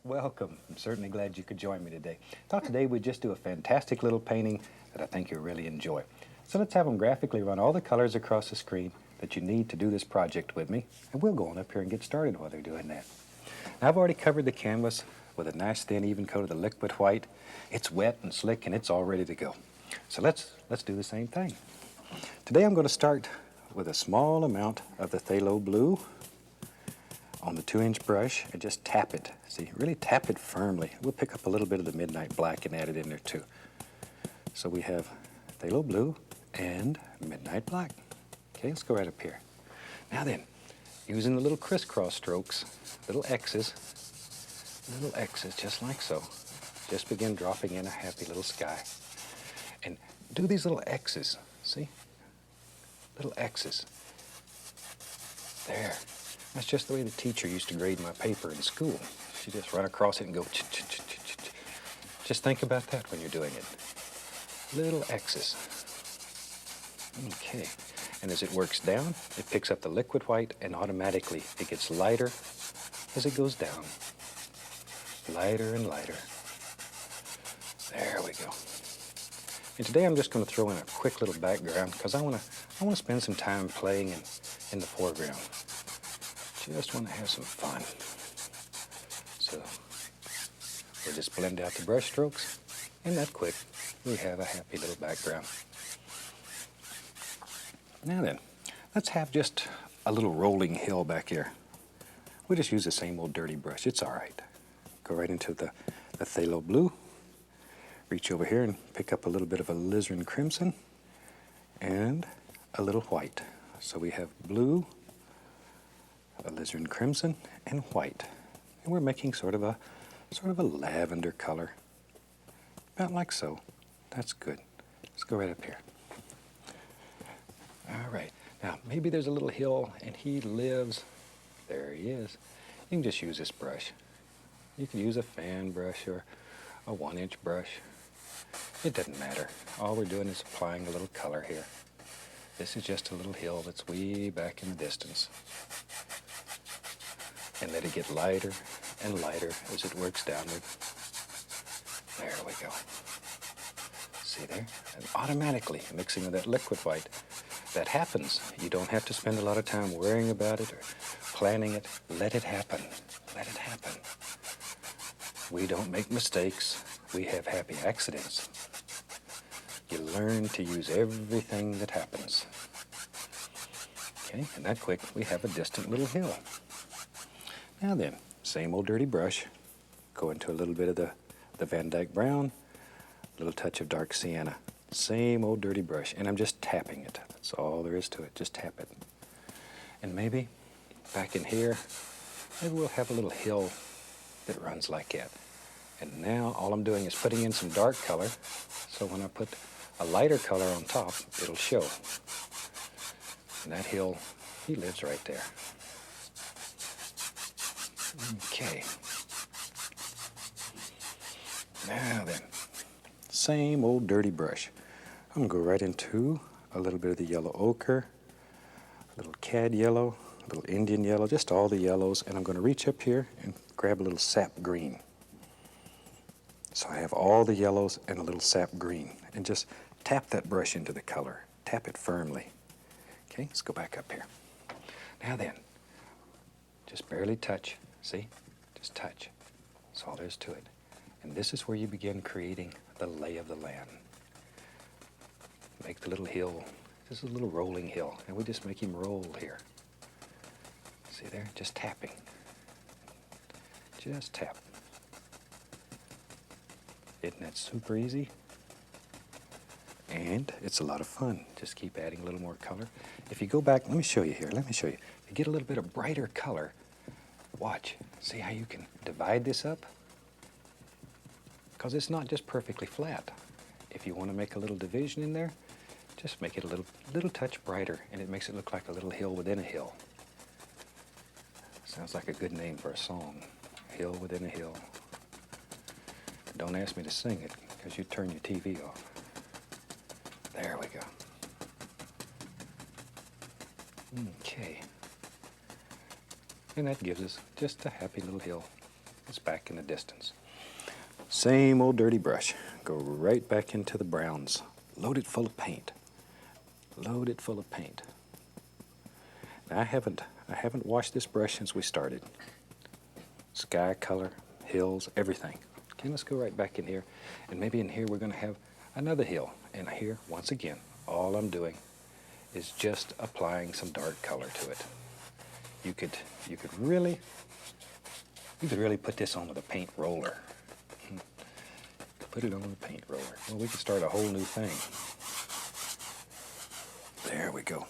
Welcome. I'm certainly glad you could join me today. Thought today we'd just do a fantastic little painting that I think you'll really enjoy. So let's have them graphically run all the colors across the screen that you need to do this project with me, and we'll go on up here and get started while they're doing that. Now, I've already covered the canvas with a nice thin even coat of the liquid white. It's wet and slick and it's all ready to go. So let's do the same thing. Today I'm going to start with a small amount of the phthalo blue on the 2-inch brush and just tap it. See, really tap it firmly. We'll pick up a little bit of the midnight black and add it in there too. So we have phthalo blue and midnight black. Okay, let's go right up here. Now then, using the little crisscross strokes, little X's just like so. Just begin dropping in a happy little sky. And do these little X's, see? Little X's. There. That's just the way the teacher used to grade my paper in school. She just run across it and go ch-ch-ch-ch-ch. Just think about that when you're doing it. Little X's. Okay. And as it works down, it picks up the liquid white and automatically it gets lighter as it goes down. Lighter and lighter. There we go. And today I'm just going to throw in a quick little background because I want to spend some time playing in the foreground. Just want to have some fun. So we'll just blend out the brush strokes, and that quick, we have a happy little background. Now then, let's have just a little rolling hill back here. We just use the same old dirty brush. It's all right. Go right into the phthalo blue. Reach over here and pick up a little bit of alizarin crimson and a little white. So we have blue, alizarin crimson, and white. And we're making sort of a lavender color. About like so. That's good. Let's go right up here. All right. Now, maybe there's a little hill and he lives. There he is. You can just use this brush. You can use a fan brush or a 1-inch brush. It doesn't matter. All we're doing is applying a little color here. This is just a little hill that's way back in the distance. And let it get lighter and lighter as it works downward. There we go. See there? And automatically mixing with that liquid white. That happens. You don't have to spend a lot of time worrying about it or planning it. Let it happen. Let it happen. We don't make mistakes. We have happy accidents. You learn to use everything that happens. Okay, and that quick, we have a distant little hill. Now then, same old dirty brush. Go into a little bit of the Van Dyke brown, a little touch of dark sienna. Same old dirty brush, and I'm just tapping it. That's all there is to it, just tap it. And maybe, back in here, maybe we'll have a little hill that runs like that. And now all I'm doing is putting in some dark color, so when I put a lighter color on top, it'll show. And that hill, he lives right there. Okay. Now then, same old dirty brush. I'm going to go right into a little bit of the yellow ochre, a little cad yellow, a little Indian yellow, just all the yellows, and I'm going to reach up here and grab a little sap green. So I have all the yellows and a little sap green, and just tap that brush into the color. Tap it firmly. Okay, let's go back up here. Now then, just barely touch. See? Just touch. That's all there is to it. And this is where you begin creating the lay of the land. Make the little hill. This is a little rolling hill, and we just make him roll here. See there? Just tapping. Just tap. Isn't that super easy? And it's a lot of fun. Just keep adding a little more color. If you go back, let me show you here. Let me show you. If you get a little bit of brighter color, watch. See how you can divide this up? Because it's not just perfectly flat. If you want to make a little division in there, just make it a little touch brighter, and it makes it look like a little hill within a hill. Sounds like a good name for a song. Hill within a hill. Don't ask me to sing it, because you turn your TV off. There we go. Okay. And that gives us just a happy little hill. is back in the distance. Same old dirty brush. Go right back into the browns. Load it full of paint. Load it full of paint. Now I haven't washed this brush since we started. Sky color, hills, everything. Okay, let's go right back in here. And maybe in here we're going to have another hill. And here, once again, all I'm doing is just applying some dark color to it. You could really put this on with a paint roller. Put it on with a paint roller. Well, we could start a whole new thing. There we go.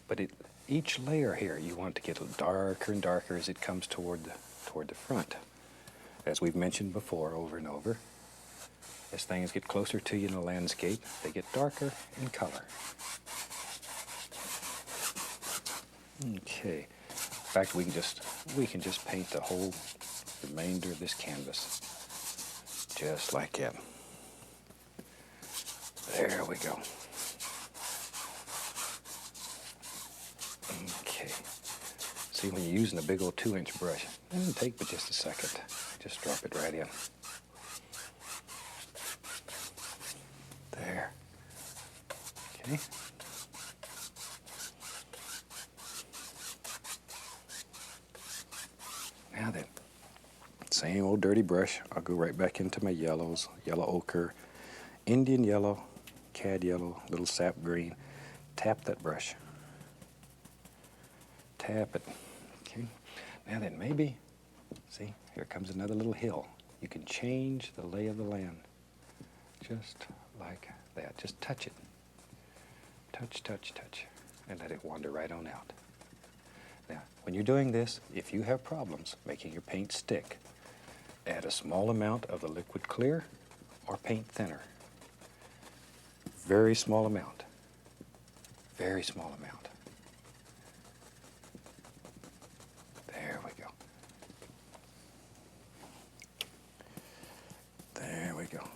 But each layer here, you want it to get darker and darker as it comes toward the front. As we've mentioned before, over and over, as things get closer to you in a landscape, they get darker in color. Okay. In fact, we can just paint the whole remainder of this canvas, just like that. There we go. Okay. See, when you're using a big old 2-inch brush, it doesn't take but just a second. Just drop it right in. There. Okay. Now then, same old dirty brush. I'll go right back into my yellows, yellow ochre, Indian yellow, cad yellow, little sap green. Tap that brush. Tap it. Okay. Now then, maybe, see, here comes another little hill. You can change the lay of the land. Just like that. Just touch it. Touch, touch, touch. And let it wander right on out. Now, when you're doing this, if you have problems making your paint stick, add a small amount of the liquid clear or paint thinner. Very small amount. Very small amount. There we go. There we go.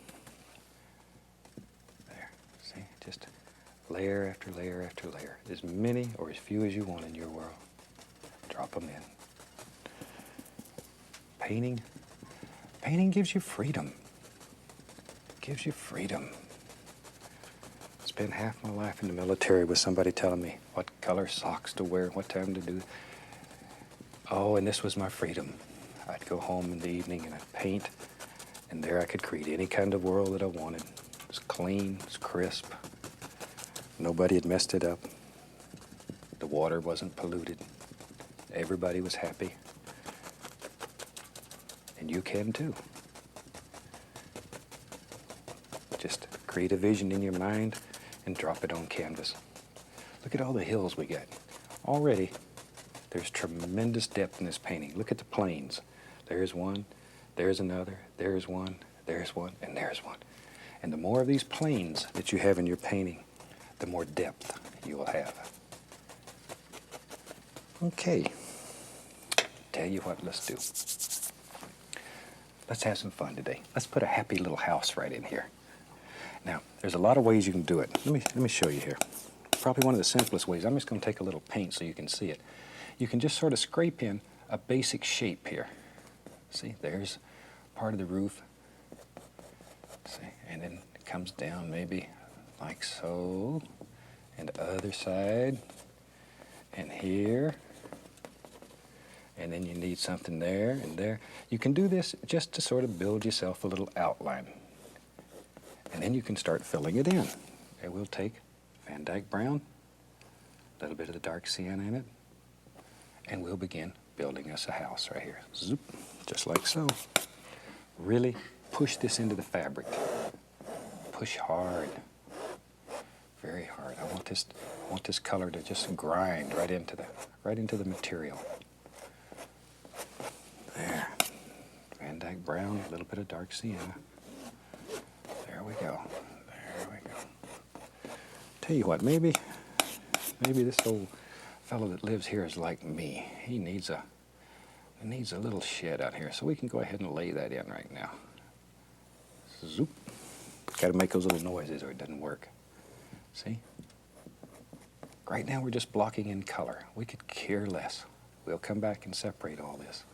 There. See? Just layer after layer after layer. As many or as few as you want in your world. Drop them in. Painting gives you freedom. Gives you freedom. Spent half my life in the military with somebody telling me what color socks to wear, what time to do. Oh, and this was my freedom. I'd go home in the evening and I'd paint, and there I could create any kind of world that I wanted. It was clean, it was crisp. Nobody had messed it up. The water wasn't polluted. Everybody was happy. And you can too. Just create a vision in your mind and drop it on canvas. Look at all the hills we got. Already, there's tremendous depth in this painting. Look at the plains. There's one, there's another, there's one, and there's one. And the more of these plains that you have in your painting, the more depth you will have. Okay. Tell you what, let's do. Let's have some fun today. Let's put a happy little house right in here. Now, there's a lot of ways you can do it. Let me show you here. Probably one of the simplest ways. I'm just going to take a little paint so you can see it. You can just sort of scrape in a basic shape here. See, there's part of the roof. See, and then it comes down maybe like so. And the other side. And here. And then you need something there and there. You can do this just to sort of build yourself a little outline. And then you can start filling it in. And we'll take Van Dyke brown, a little bit of the dark sienna in it, and we'll begin building us a house right here. Zoop, just like so. Really push this into the fabric. Push hard, very hard. I want this color to just grind right into the material. There. Van Dyke brown, a little bit of dark sienna. There we go. There we go. Tell you what, maybe this old fellow that lives here is like me. He needs a little shed out here, so we can go ahead and lay that in right now. Zoop. Got to make those little noises or it doesn't work. See? Right now we're just blocking in color. We could care less. We'll come back and separate all this.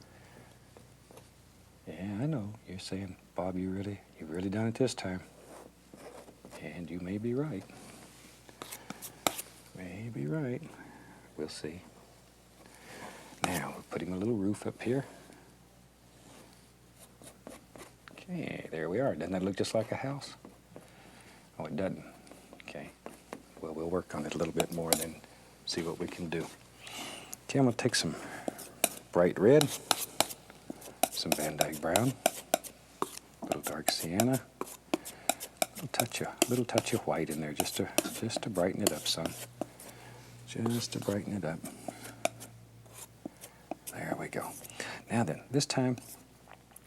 You're saying, Bob, you've really done it this time. And you may be right. May be right. We'll see. Now, we're putting a little roof up here. Okay, there we are. Doesn't that look just like a house? Oh, it doesn't. Okay. Well, we'll work on it a little bit more and then see what we can do. Okay, I'm going to take some bright red, some Van Dyke brown, a little dark sienna, a little touch of white in there just to brighten it up, son. Just to brighten it up. There we go. Now then, this time,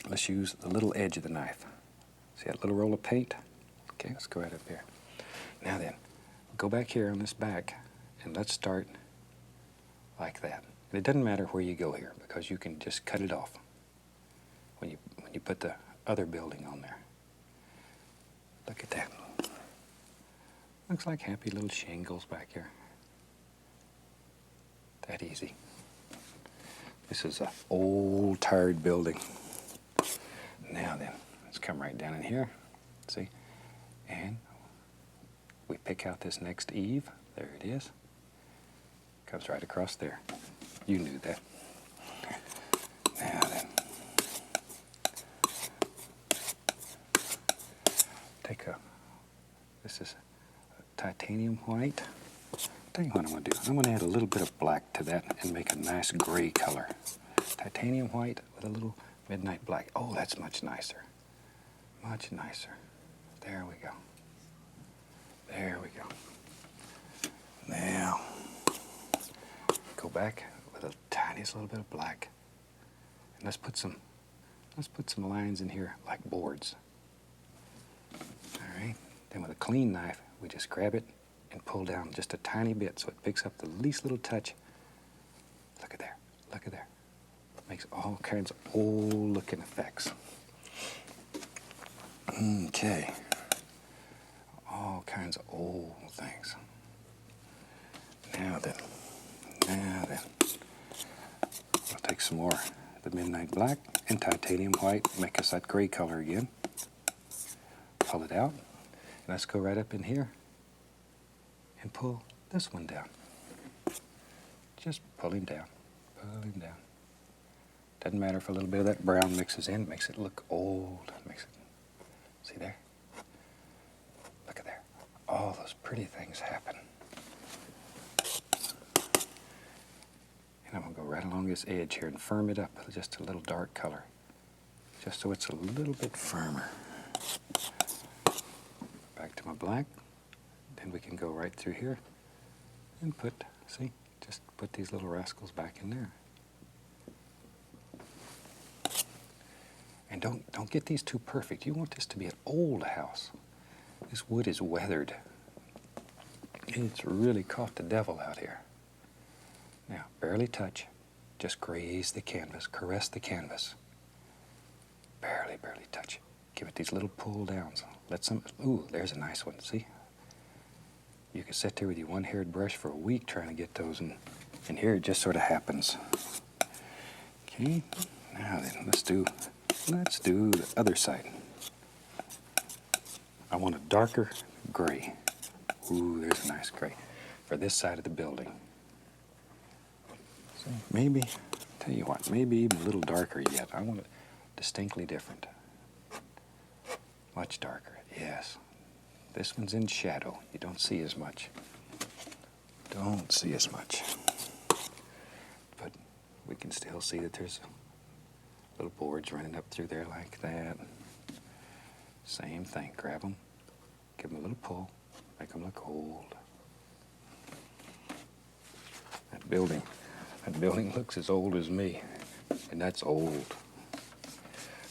let's use the little edge of the knife. See that little roll of paint? Okay, let's go right up here. Now then, go back here on this back, and let's start like that. And it doesn't matter where you go here, because you can just cut it off when you put the other building on there. Look at that. Looks like happy little shingles back here. That easy. This is an old, tired building. Now then, let's come right down in here. See? And we pick out this next eave. There it is. Comes right across there. You knew that. Now then, this is titanium white. Tell you what I'm going to do. I'm going to add a little bit of black to that and make a nice gray color. Titanium white with a little midnight black. Oh, that's much nicer. Much nicer. There we go. There we go. Now, go back with a tiniest little bit of black. And let's put some lines in here like boards. All right. Then with a clean knife, we just grab it and pull down just a tiny bit so it picks up the least little touch. Look at there. Look at there. Makes all kinds of old looking effects. Okay. All kinds of old things. Now then. We'll take some more of the midnight black and titanium white, make us that gray color again. Pull it out. And let's go right up in here and pull this one down. Just pull him down. Pull him down. Doesn't matter if a little bit of that brown mixes in, makes it look old. See there? Look at there. All those pretty things happen. And I'm going to go right along this edge here and firm it up with just a little dark color. Just so it's a little bit firmer. Back to my black. Then we can go right through here and just put these little rascals back in there. And don't get these too perfect. You want this to be an old house. This wood is weathered. It's really caught the devil out here. Now, barely touch. Just graze the canvas, caress the canvas. Barely touch. Give it these little pull downs. Ooh, there's a nice one, see? You can sit there with your one-haired brush for a week trying to get those, and here it just sort of happens. Okay, now then, let's do the other side. I want a darker gray. Ooh, there's a nice gray for this side of the building. So maybe, tell you what, maybe even a little darker yet. I want it distinctly different. Much darker, yes. This one's in shadow. You don't see as much. Don't see as much. But we can still see that there's little boards running up through there like that. Same thing. Grab them, give them a little pull, make them look old. That building looks as old as me, and that's old.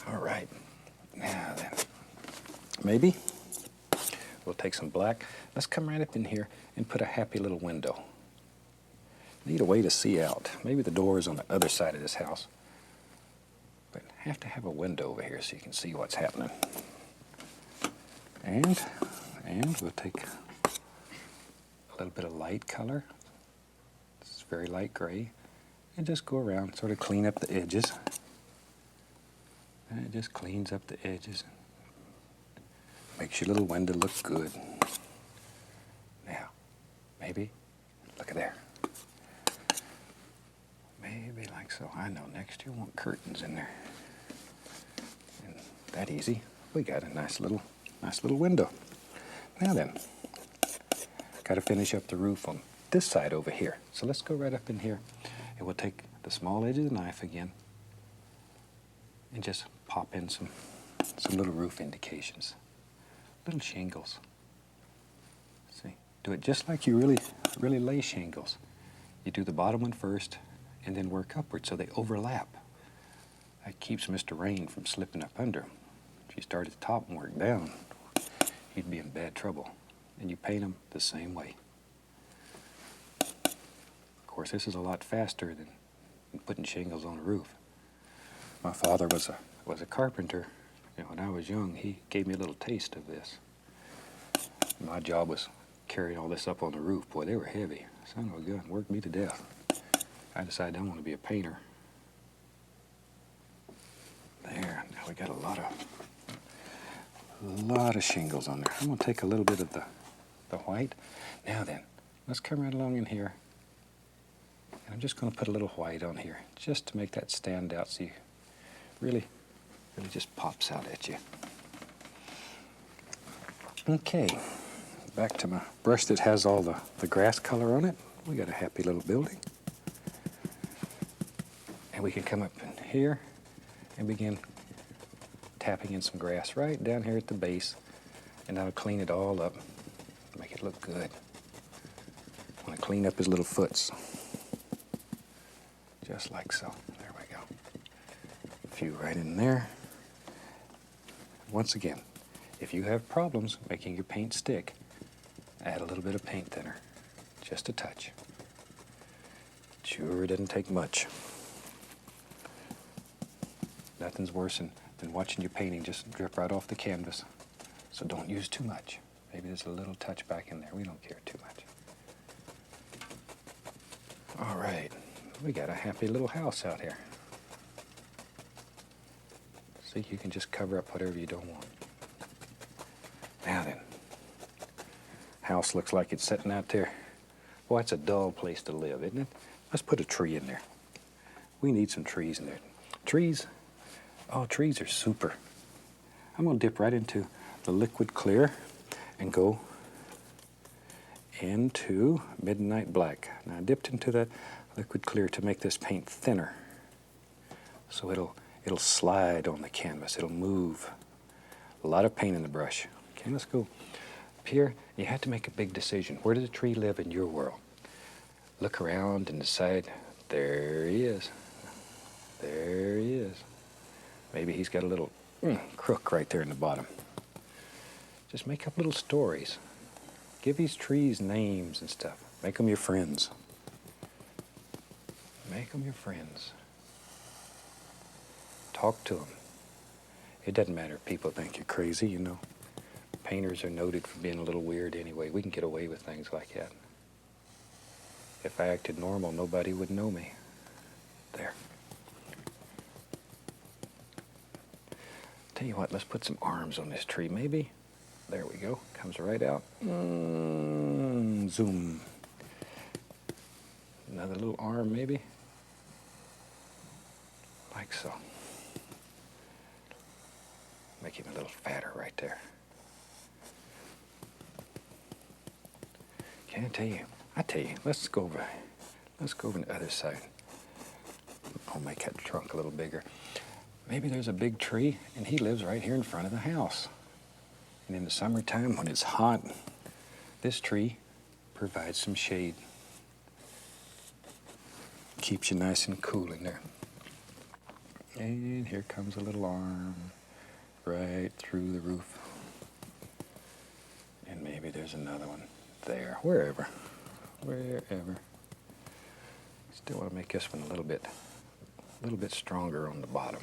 All right, now then, maybe we'll take some black. Let's come right up in here and put a happy little window. Need a way to see out. Maybe the door is on the other side of this house. But have to have a window over here so you can see what's happening. And we'll take a little bit of light color. This is very light gray. And just go around, sort of clean up the edges. And it just cleans up the edges. Makes your little window look good. Now, maybe, look at there. Maybe like so. I know, next year want curtains in there. And that easy. We got a nice little window. Now then, got to finish up the roof on this side over here. So let's go right up in here, and we'll take the small edge of the knife again and just pop in some little roof indications, little shingles. See, do it just like you really lay shingles. You do the bottom one first and then work upward so they overlap. That keeps Mr. Rain from slipping up under them. If you start at the top and work down, you'd be in bad trouble. And you paint them the same way. Of course, this is a lot faster than putting shingles on a roof. My father was a carpenter. When I was young, he gave me a little taste of this. My job was carrying all this up on the roof. Boy, they were heavy. Son of a gun, worked me to death. I decided I want to be a painter. There, now we got a lot of shingles on there. I'm going to take a little bit of the white. Now then, let's come right along in here. And I'm just going to put a little white on here, just to make that stand out so you really just pops out at you. Okay, back to my brush that has all the grass color on it. We got a happy little building. And we can come up in here and begin tapping in some grass right down here at the base, and that'll clean it all up, make it look good. I want to clean up his little foots, just like so. There we go. A few right in there. Once again, if you have problems making your paint stick, add a little bit of paint thinner, just a touch. Sure doesn't take much. Nothing's worse than watching your painting just drip right off the canvas. So don't use too much. Maybe there's a little touch back in there. We don't care too much. All right, we got a happy little house out here. See, you can just cover up whatever you don't want. Now then, house looks like it's sitting out there. Boy, it's a dull place to live, isn't it? Let's put a tree in there. We need some trees in there. Trees are super. I'm going to dip right into the liquid clear and go into Midnight Black. Now I dipped into that liquid clear to make this paint thinner, so it'll slide on the canvas. It'll move. A lot of paint in the brush. Okay, let's go up here. You have to make a big decision. Where does the tree live in your world? Look around and decide. There he is. There he is. Maybe he's got a little crook right there in the bottom. Just make up little stories. Give these trees names and stuff. Make them your friends. Make them your friends. Talk to them. It doesn't matter if people think you're crazy, you know. Painters are noted for being a little weird anyway. We can get away with things like that. If I acted normal, nobody would know me. There. Tell you what, let's put some arms on this tree, maybe. There we go. Comes right out. Zoom. Another little arm, maybe. Like so. Make him a little fatter right there. Okay, I tell you, let's go over on the other side. I'll make that trunk a little bigger. Maybe there's a big tree and he lives right here in front of the house. And in the summertime when it's hot, this tree provides some shade. Keeps you nice and cool in there. And here comes a little arm right through the roof. And maybe there's another one there, wherever. Still want to make this one a little bit stronger on the bottom.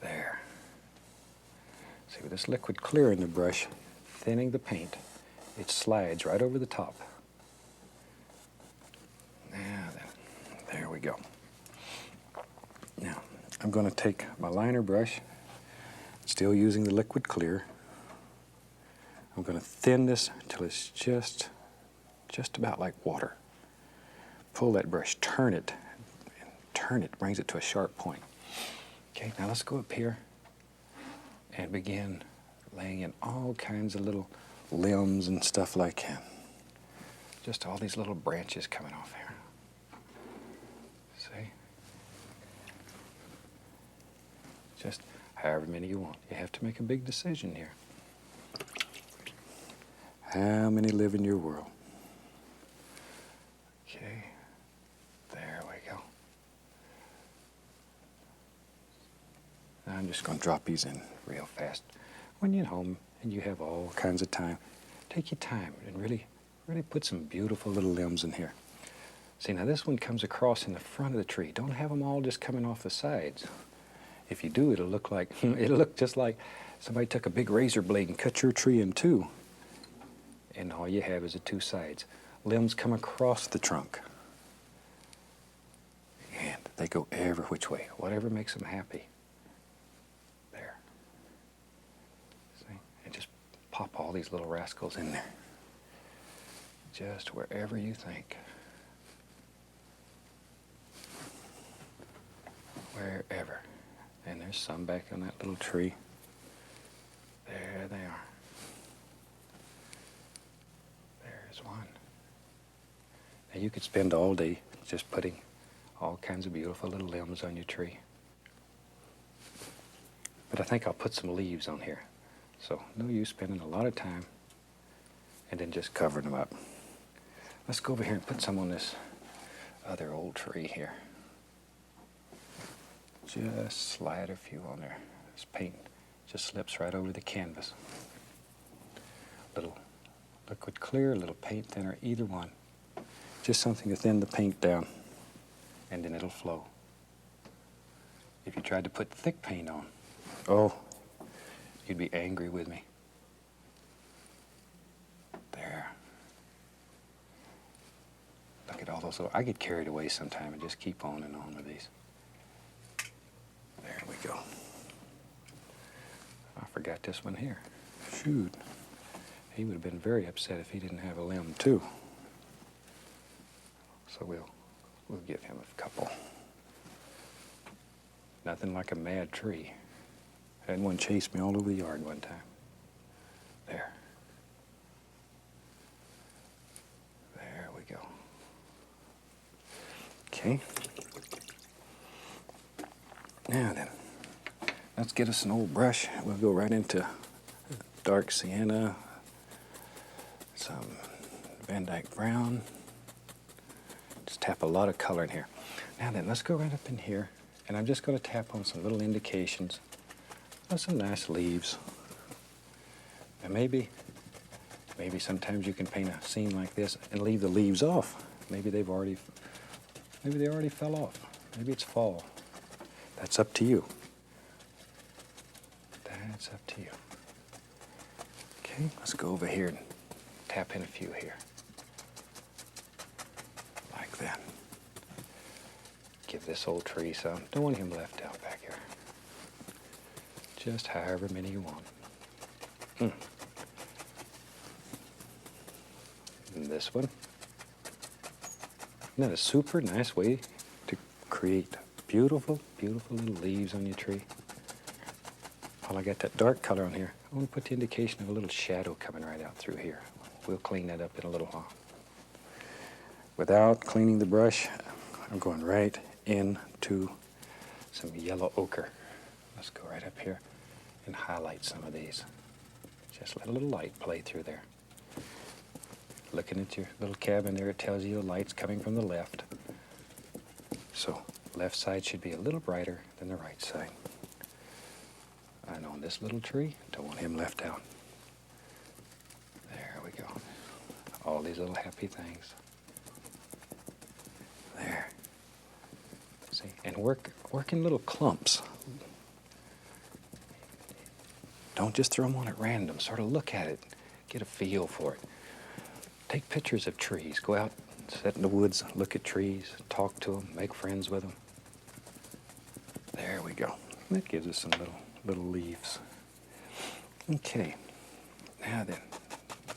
There. See, with this liquid clear in the brush, thinning the paint, it slides right over the top. Now then, there we go. Now, I'm going to take my liner brush, still using the liquid clear. I'm going to thin this until it's just about like water. Pull that brush, turn it, brings it to a sharp point. Okay, now let's go up here and begin laying in all kinds of little limbs and stuff like that. Just all these little branches coming off here. See? Just however many you want. You have to make a big decision here. How many live in your world? Okay, there we go. Now I'm just going to drop these in real fast. When you're home and you have all kinds of time, take your time and really put some beautiful little limbs in here. See, now this one comes across in the front of the tree. Don't have them all just coming off the sides. If you do, it'll look like, it'll look just like somebody took a big razor blade and cut your tree in two. And all you have is the two sides. Limbs come across the trunk. And they go every which way, whatever makes them happy. There. See? And just pop all these little rascals in there. Just wherever you think. Wherever. And there's some back on that little tree. There they are. There's one. Now you could spend all day just putting all kinds of beautiful little limbs on your tree. But I think I'll put some leaves on here. So no use spending a lot of time and then just covering them up. Let's go over here and put some on this other old tree here. Just slide a few on there. This paint just slips right over the canvas. Little liquid clear, a little paint thinner, either one. Just something to thin the paint down, and then it'll flow. If you tried to put thick paint on, oh, you'd be angry with me. There. Look at all those little, I get carried away sometime and just keep on and on with these. There we go. I forgot this one here. Shoot. He would have been very upset if he didn't have a limb too. So we'll give him a couple. Nothing like a mad tree. I had one chase me all over the yard one time. There. There we go. Okay. Now then, let's get us an old brush. We'll go right into dark sienna, some Van Dyke brown. Just tap a lot of color in here. Now then, let's go right up in here, and I'm just going to tap on some little indications of some nice leaves. And maybe sometimes you can paint a scene like this and leave the leaves off. Maybe they already fell off. Maybe it's fall. That's up to you. That's up to you. Okay, let's go over here and tap in a few here. Like that. Give this old tree some. Don't want him left out back here. Just however many you want. And this one. Isn't that a super nice way to create beautiful, beautiful little leaves on your tree? While I got that dark color on here, I want to put the indication of a little shadow coming right out through here. We'll clean that up in a little while. Without cleaning the brush, I'm going right into some yellow ochre. Let's go right up here and highlight some of these. Just let a little light play through there. Looking at your little cabin there, it tells you the light's coming from the left. So left side should be a little brighter than the right side. And on this little tree, don't want him left out. There we go. All these little happy things. There. See, and work in little clumps. Don't just throw them on at random. Sort of look at it, get a feel for it. Take pictures of trees. Go out, sit in the woods, look at trees, talk to them, make friends with them. There we go. That gives us some little leaves. Okay, now then,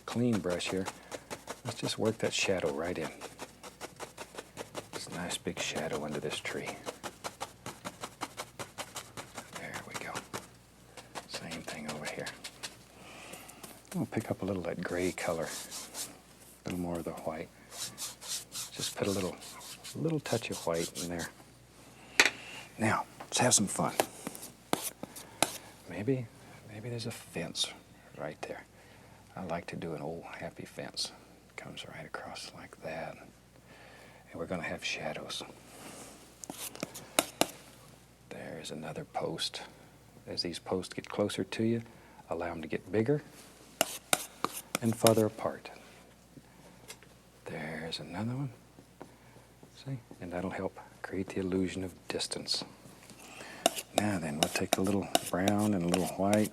clean brush here. Let's just work that shadow right in. It's a nice big shadow under this tree. There we go. Same thing over here. We'll pick up a little of that gray color, a little more of the white. Just put a little touch of white in there. Now, let's have some fun. Maybe there's a fence right there. I like to do an old happy fence. Comes right across like that. And we're going to have shadows. There's another post. As these posts get closer to you, allow them to get bigger and farther apart. There's another one. See? And that'll help create the illusion of distance. Now then, we'll take a little brown and a little white.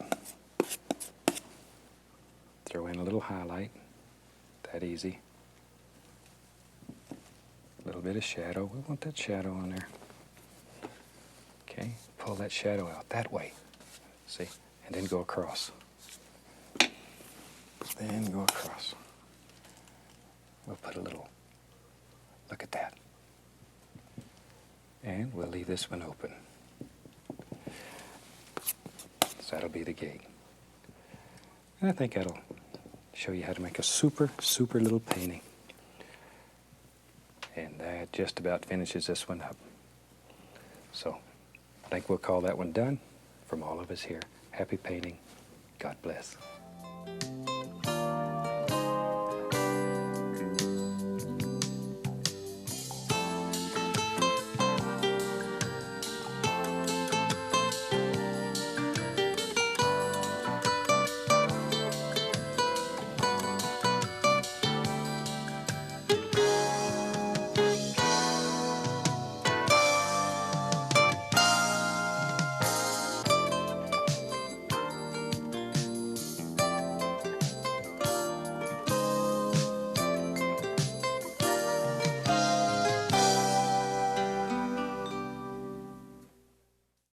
Throw in a little highlight. That easy. A little bit of shadow. We want that shadow on there. Okay, pull that shadow out that way. See? And then go across. Then go across. We'll put a little, look at that. And we'll leave this one open. So that'll be the gate. And I think that'll show you how to make a super little painting. And that just about finishes this one up. So I think we'll call that one done. From all of us here, happy painting. God bless.